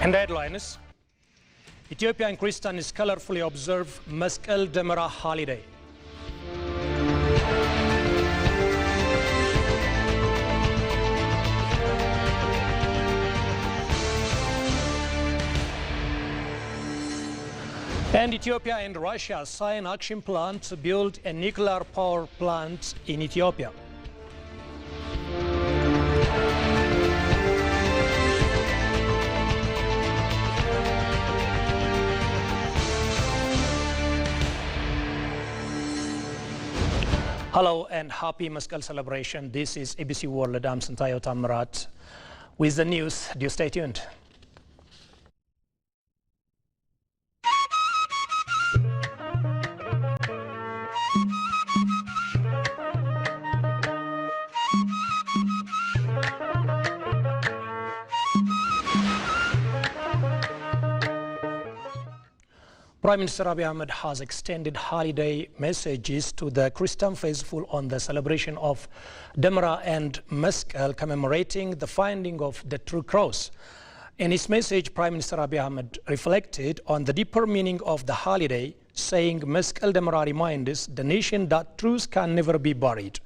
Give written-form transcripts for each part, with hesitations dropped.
And headlines: Ethiopian Christians colorfully observe Meskel Demera holiday. And Ethiopia and Russia sign action plan to build a nuclear power plant in Ethiopia. Hello and happy Meskel celebration. This is ABC World. I'm Santayo Tamarat with the news. Do stay tuned. Prime Minister Abiy Ahmed has extended holiday messages to the Christian faithful on the celebration of Demera and Meskel, commemorating the finding of the true cross. In his message, Prime Minister Abiy Ahmed reflected on the deeper meaning of the holiday, saying Meskel Demera reminds the nation that truth can never be buried.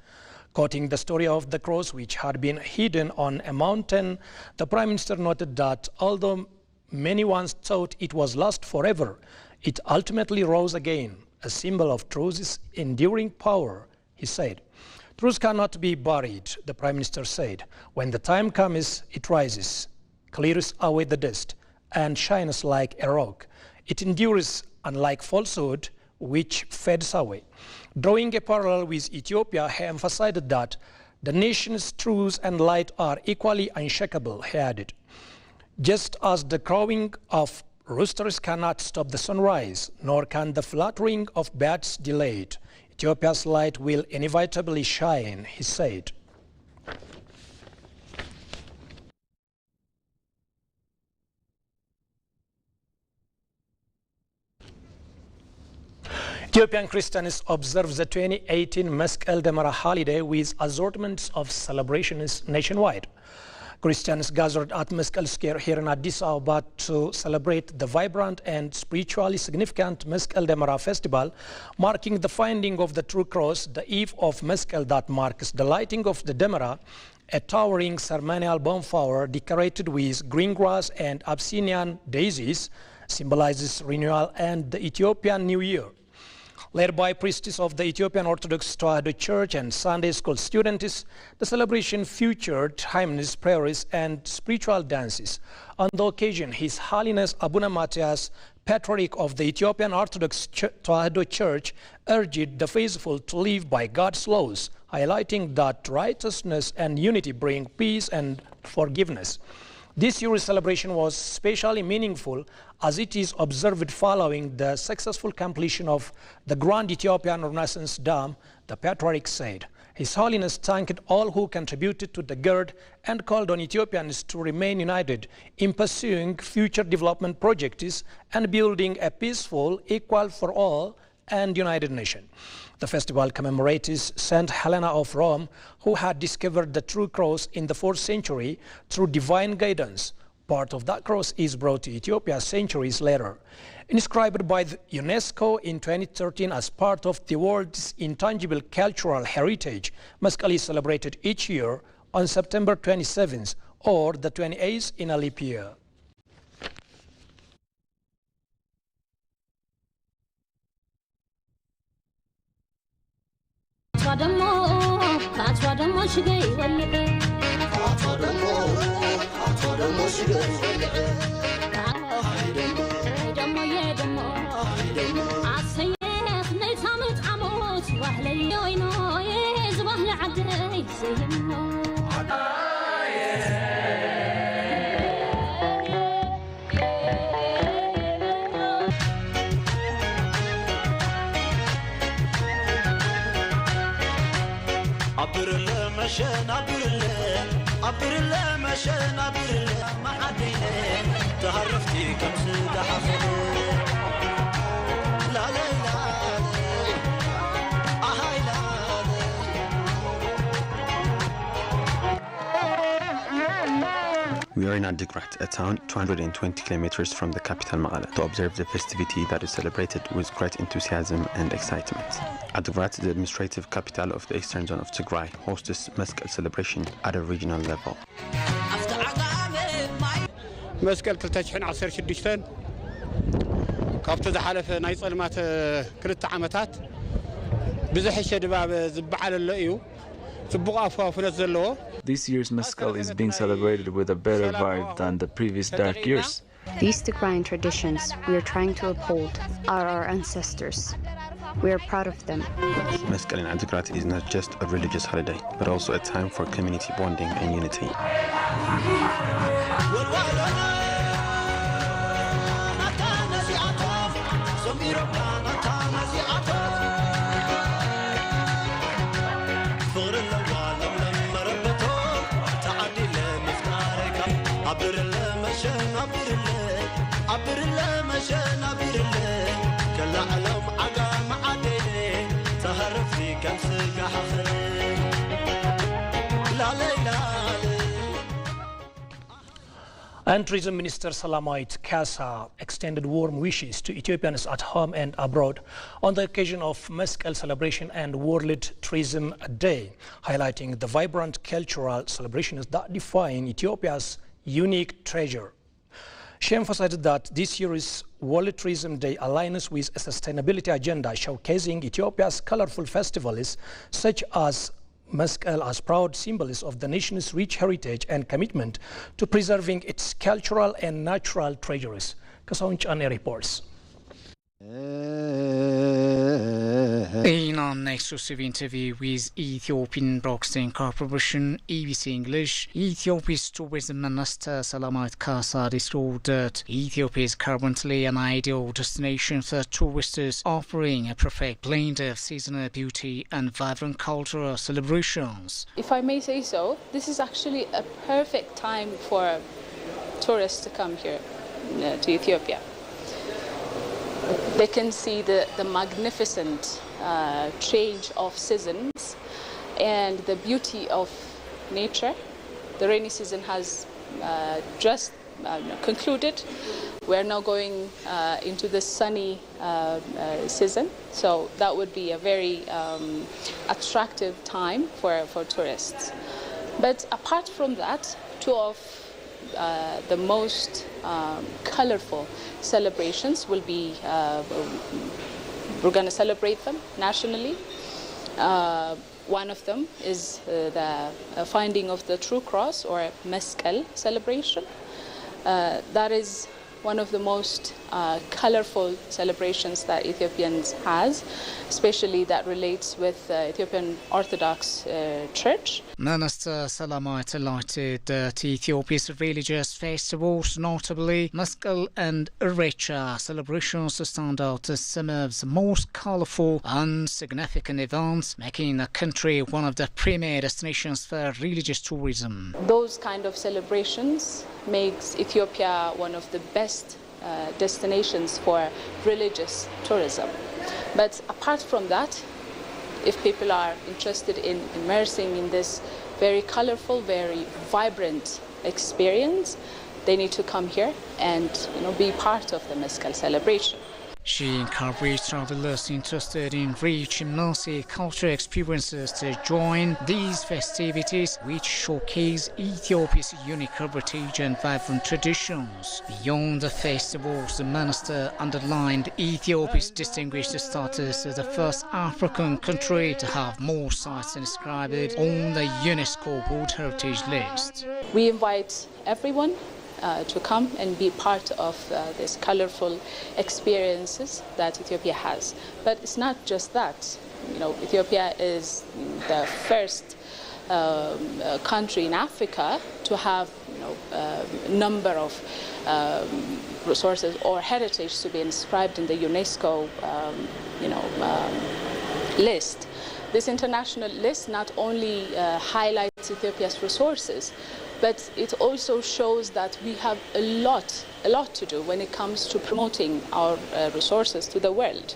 Quoting the story of the cross, which had been hidden on a mountain, the Prime Minister noted that although many once thought it was lost forever, it ultimately rose again, a symbol of truth's enduring power, he said. Truth cannot be buried, the Prime Minister said. When the time comes, it rises, clears away the dust, and shines like a rock. It endures, unlike falsehood, which fades away. Drawing a parallel with Ethiopia, he emphasized that the nation's truth and light are equally unshakable, he added. Just as the crowing of roosters cannot stop the sunrise, nor can the fluttering of bats delay it, Ethiopia's light will inevitably shine, he said. Ethiopian Christians observe the 2018 Meskel Demera holiday with assortments of celebrations nationwide. Christians gathered at Meskel Square here in Addis Ababa to celebrate the vibrant and spiritually significant Meskel Demera festival, marking the finding of the true cross, the eve of Meskel that marks the lighting of the Demera, a towering ceremonial bonfire decorated with green grass and Abyssinian daisies, symbolizes renewal and the Ethiopian New Year. Led by priests of the Ethiopian Orthodox Church and Sunday school students, the celebration featured hymns, prayers, and spiritual dances. On the occasion, His Holiness Abuna Matthias, Patriarch of the Ethiopian Orthodox Church, urged the faithful to live by God's laws, highlighting that righteousness and unity bring peace and forgiveness. This year's celebration was especially meaningful as it is observed following the successful completion of the Grand Ethiopian Renaissance Dam, the Patriarch said. His Holiness thanked all who contributed to the GERD and called on Ethiopians to remain united in pursuing future development projects and building a peaceful, equal for all, and united nation. The festival commemorates Saint Helena of Rome, who had discovered the true cross in the 4th century through divine guidance. Part of that cross is brought to Ethiopia centuries later. Inscribed by the UNESCO in 2013 as part of the world's intangible cultural heritage, Meskel is celebrated each year on September 27th or the 28th in a leap year. We are in Tigray, a town 220 kilometers from the capital Meskel, to observe the festivity that is celebrated with great enthusiasm and excitement. Tigray, the administrative capital of the eastern zone of Tigray, hosts Meskel celebration at a regional level. Meskel 2016 ካብቲ ዝሓለፈ ናይ ጸልማት ክልተ ዓመታት ብዝሕሸ ድባብ ዝበዓለሎ እዩ ጽቡቕ ኣፈዋፍነት ዘለዎ. This year's Meskel is being celebrated with a better vibe than the previous dark years. These Tigrayan traditions we are trying to uphold are our ancestors. We are proud of them. Meskel in Tigray is not just a religious holiday, but also a time for community bonding and unity. And Tourism Minister Salamait Kasa extended warm wishes to Ethiopians at home and abroad on the occasion of Meskel celebration and World Tourism Day, highlighting the vibrant cultural celebrations that define Ethiopia's unique treasure. She emphasized that this year's World Tourism Day aligns with a sustainability agenda showcasing Ethiopia's colorful festivals such as Meskel as proud symbols of the nation's rich heritage and commitment to preserving its cultural and natural treasures. Kasaun Chane reports. In an exclusive interview with Ethiopian Broadcasting Corporation, EBC English, Ethiopia's Tourism Minister Salamait Kasa described that Ethiopia is currently an ideal destination for tourists, offering a perfect blend of seasonal beauty and vibrant cultural celebrations. If I may say so, this is actually a perfect time for tourists to come here to Ethiopia. They can see the magnificent change of seasons and the beauty of nature. The rainy season has just concluded. We're now going into the sunny season, so that would be a very attractive time for tourists. But apart from that, two of the most colorful celebrations will be, we're going to celebrate them nationally. One of them is the finding of the True Cross or Meskel celebration. That is one of the most colorful celebrations that Ethiopians has, especially that relates with Ethiopian Orthodox Church. Minister Salamait highlighted that Ethiopia's religious festivals, notably Meskel and Gurage celebrations, stand out as some of the most colorful and significant events, making the country one of the premier destinations for religious tourism. Those kind of celebrations makes Ethiopia one of the best destinations for religious tourism. But apart from that, if people are interested in immersing in this very colorful, very vibrant experience, they need to come here and be part of the Meskel celebration. She encouraged travelers interested in rich immersive cultural experiences to join these festivities, which showcase Ethiopia's unique heritage and vibrant traditions. Beyond the festivals, the minister underlined Ethiopia's distinguished status as the first African country to have more sites inscribed on the UNESCO World Heritage List. We invite everyone to come and be part of these colorful experiences that Ethiopia has. But it's not just that. Ethiopia is the first country in Africa to have a number of resources or heritage to be inscribed in the UNESCO list. This international list not only highlights Ethiopia's resources, but it also shows that we have a lot to do when it comes to promoting our resources to the world.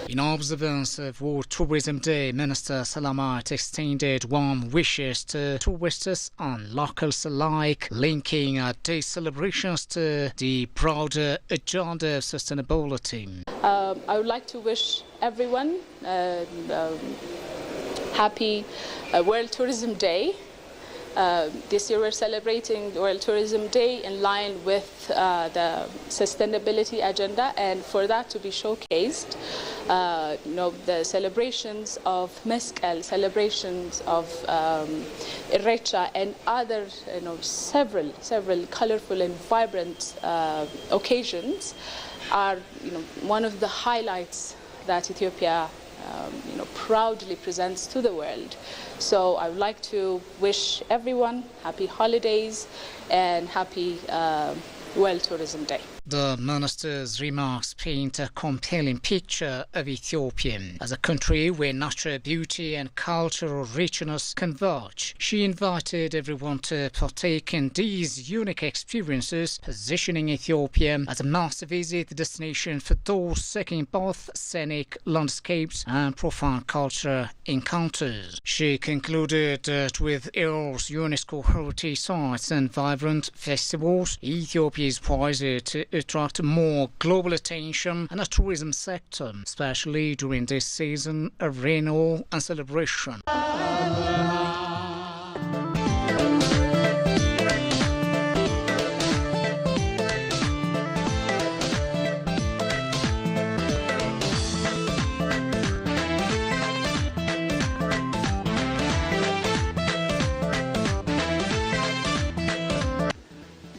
In observance of World Tourism Day, Minister Salamat extended warm wishes to tourists and locals alike, linking day celebrations to the broader agenda of sustainability. I would like to wish everyone happy World Tourism Day. This year we're celebrating World Tourism Day in line with the sustainability agenda, and for that to be showcased, the celebrations of Meskel, celebrations of Ethiopia, and other several colorful and vibrant occasions are one of the highlights that Ethiopia proudly presents to the world. So I would like to wish everyone happy holidays and happy World Tourism Day. The minister's remarks paint a compelling picture of Ethiopia as a country where natural beauty and cultural richness converge. She invited everyone to partake in these unique experiences, positioning Ethiopia as a must-visit destination for those seeking both scenic landscapes and profound cultural encounters. She concluded that with its UNESCO heritage sites and vibrant festivals, Ethiopia is poised to attract more global attention and a tourism sector, especially during this season of renewal and celebration.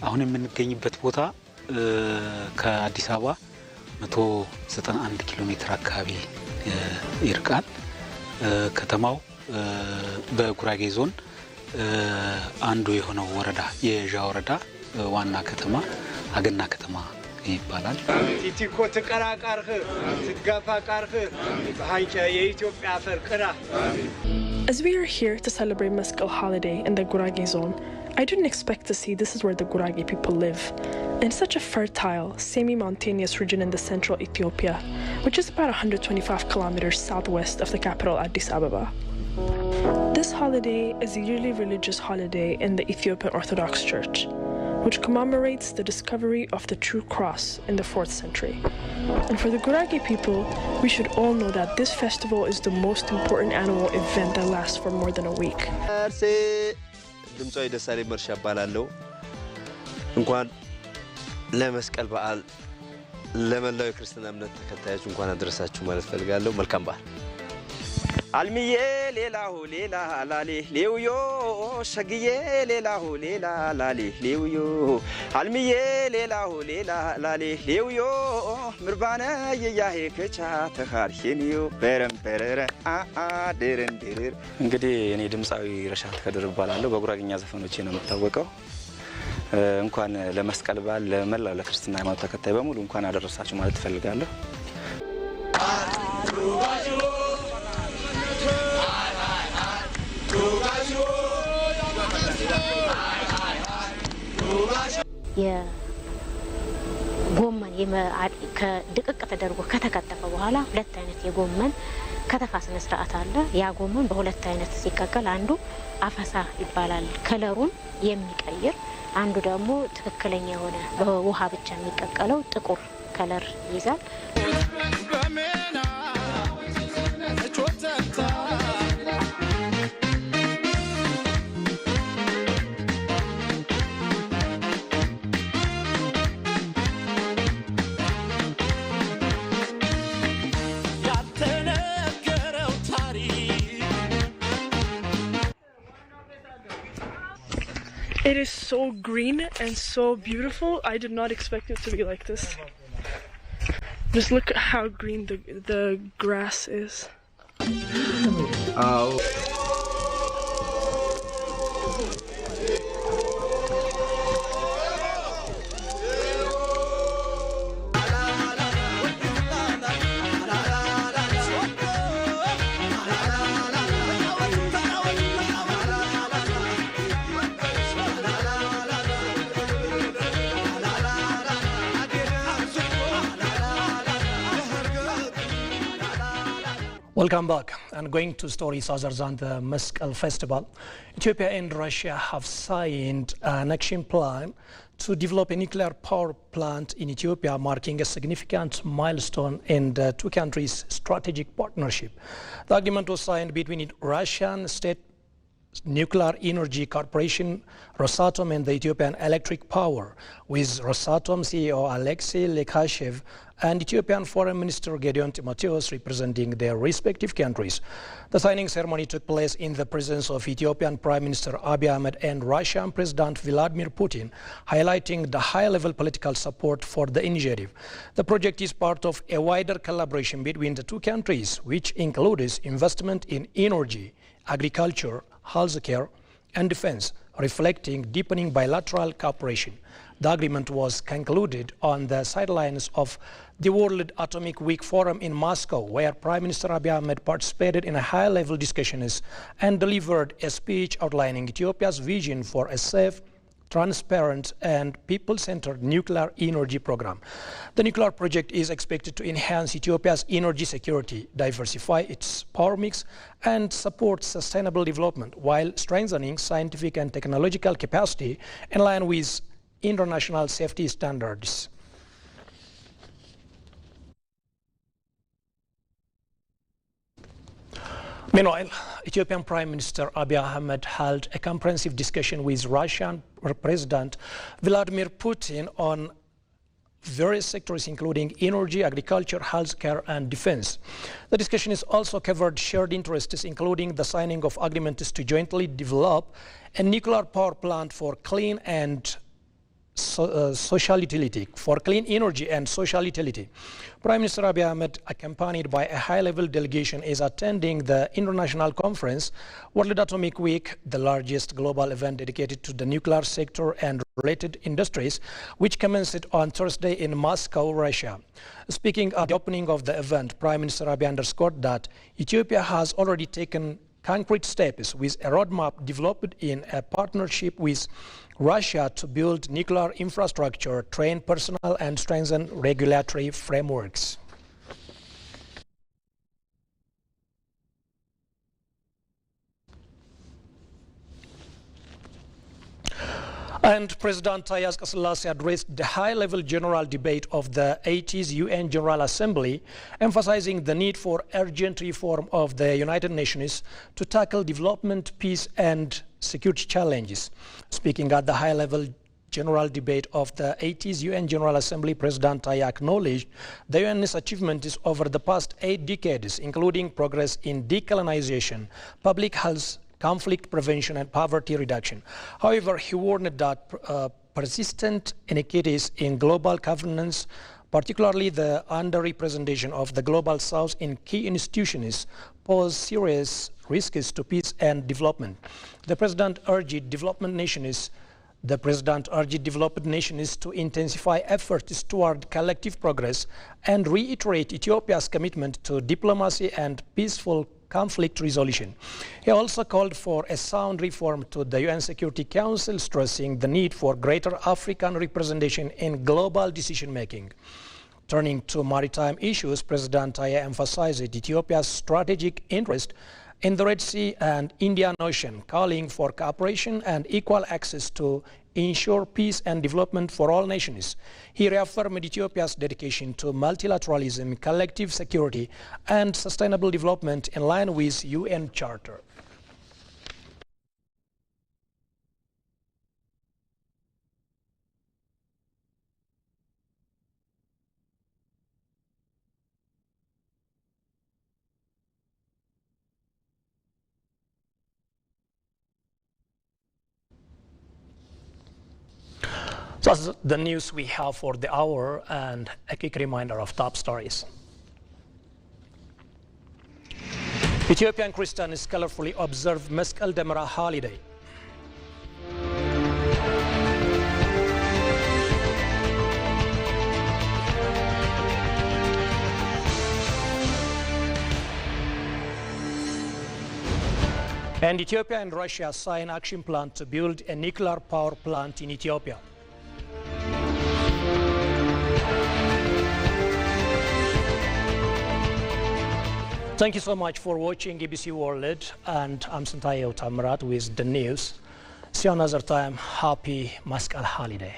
አሁን የምንገኝበት ቦታ ከአዲስ አበባ 191 ኪሎ ሜትር አካባቢ ይርቃል። ከተማው በጉራጌ ዞን አንዱ የሆነው ወረዳ የዣ ወረዳ ዋና ከተማ አገና ከተማ ይባላል። ኢቲኮ ተቀራቃርህ ትጋፋቃርህ ሃንጨ የኢትዮጵያ ፈርቅራ As we are here to celebrate Meskel holiday in the Gurage zone, I didn't expect to see this is where the Gurage people live. In such a fertile, semi-mountainous region in the central Ethiopia, which is about 125 kilometers southwest of the capital Addis Ababa. This holiday is a yearly religious holiday in the Ethiopian Orthodox Church, which commemorates the discovery of the true cross in the 4th century. And for the Gurage people, we should all know that this festival is the most important annual event that lasts for more than a week. ድምጻዊ ደሳሌ መርሻ ባላለው እንኳን ለመስቀል በዓል ለመላው ክርስቲያን እምነት ተከታዮች እንኳን አደረሳችሁ ማለት ፈልጋለሁ። መልካም በዓል። አልሚዬ ሌላሁ ሌላ ላሌ ሌውዮ ሸግዬ ሌላሁ ሌላ ላሌ ሌውዮ አልሚዬ ሌላሁ ሌላ ላሌ ሌውዮ ምርባነ የያሄ ከቻ ተኻርሽኒዮ በረምበረረ ደረንደረ እንግዲህ እኔ ድምጻዊ ረሻት ከድር ባላለው በጉራጌኛ ዘፈኖቼ ነው የምታወቀው። እንኳን ለመስቀል በዓል ለመላው ለክርስቲና ሃይማኖት ተከታይ በሙሉ እንኳን አደረሳችሁ ማለት ፈልጋለሁ። የጎመን ከድቅቅ ተደርጎ ከተከተፈ በኋላ ሁለት አይነት የጎመን ከተፋ ስነ ስርዓት አለ። ያ ጎመን በሁለት አይነት ሲቀቀል አንዱ አፈሳ ይባላል ከለሩን የሚቀይር፣ አንዱ ደግሞ ትክክለኛ የሆነ በውሃ ብቻ የሚቀቀለው ጥቁር ከለር ይይዛል። It is so green and so beautiful. I did not expect it to be like this. Just look at how green the grass is. Oh. Welcome back. And going to stories other than the Meskel festival, Ethiopia and Russia have signed an action plan to develop a nuclear power plant in Ethiopia, marking a significant milestone in the two countries' strategic partnership. The agreement was signed between Russian State Nuclear Energy Corporation, Rosatom, and the Ethiopian Electric Power, with Rosatom CEO Alexei Lekashev and Ethiopian Foreign Minister Gedeon Timotheos representing their respective countries. The signing ceremony took place in the presence of Ethiopian Prime Minister Abiy Ahmed and Russian President Vladimir Putin, highlighting the high-level political support for the initiative. The project is part of a wider collaboration between the two countries, which includes investment in energy, agriculture, healthcare, and defense, reflecting deepening bilateral cooperation. The agreement was concluded on the sidelines of the World Atomic Week Forum in Moscow, where Prime Minister Abiy Ahmed participated in a high-level discussions and delivered a speech outlining Ethiopia's vision for a safe, transparent, and people-centered nuclear energy program. The nuclear project is expected to enhance Ethiopia's energy security, diversify its power mix, and support sustainable development while strengthening scientific and technological capacity in line with international safety standards. Meanwhile, Ethiopian Prime Minister Abiy Ahmed held a comprehensive discussion with Russian President Vladimir Putin on various sectors including energy, agriculture, healthcare, and defense. The discussion is also covered shared interests including the signing of agreements to jointly develop a nuclear power plant for clean and social utility, for clean energy and social utility. Prime Minister Abiy Ahmed, accompanied by a high-level delegation, is attending the international conference, World Atomic Week, the largest global event dedicated to the nuclear sector and related industries, which commenced on Thursday in Moscow, Russia. Speaking at the opening of the event, Prime Minister Abiy underscored that Ethiopia has already taken concrete steps with a roadmap developed in a partnership with Russia to build nuclear infrastructure, train personnel, and strengthen regulatory frameworks. And President Taye Asqaselase addressed the high-level general debate of the 80th UN General Assembly, emphasizing the need for urgent reform of the United Nations to tackle development, peace, and security challenges. Speaking at the high-level general debate of the 80th UN General Assembly, President Taye acknowledged the UN's achievements over the past 8 decades, including progress in decolonization, public health, conflict prevention, and poverty reduction. However, he warned that persistent inequities in global governance, particularly the underrepresentation of the global south in key institutions, pose serious risks to peace and development. The President urged developing nations to intensify efforts toward collective progress and reiterate Ethiopia's commitment to diplomacy and peaceful conflict resolution. He also called for a sound reform to the UN Security Council, stressing the need for greater African representation in global decision-making. Turning to maritime issues, President Taye emphasized Ethiopia's strategic interest in the Red Sea and Indian Ocean, calling for cooperation and equal access to ensure peace and development for all nations. He reaffirmed Ethiopia's dedication to multilateralism, collective security, and sustainable development in line with UN Charter. So that's the news we have for the hour, and a quick reminder of top stories. Ethiopian Christians colorfully observe Meskel Demera holiday. And Ethiopia and Russia sign action plan to build a nuclear power plant in Ethiopia. Thank you so much for watching ABC World, and I'm Santayo Tamrat with the news. See you another time. Happy Meskel holiday.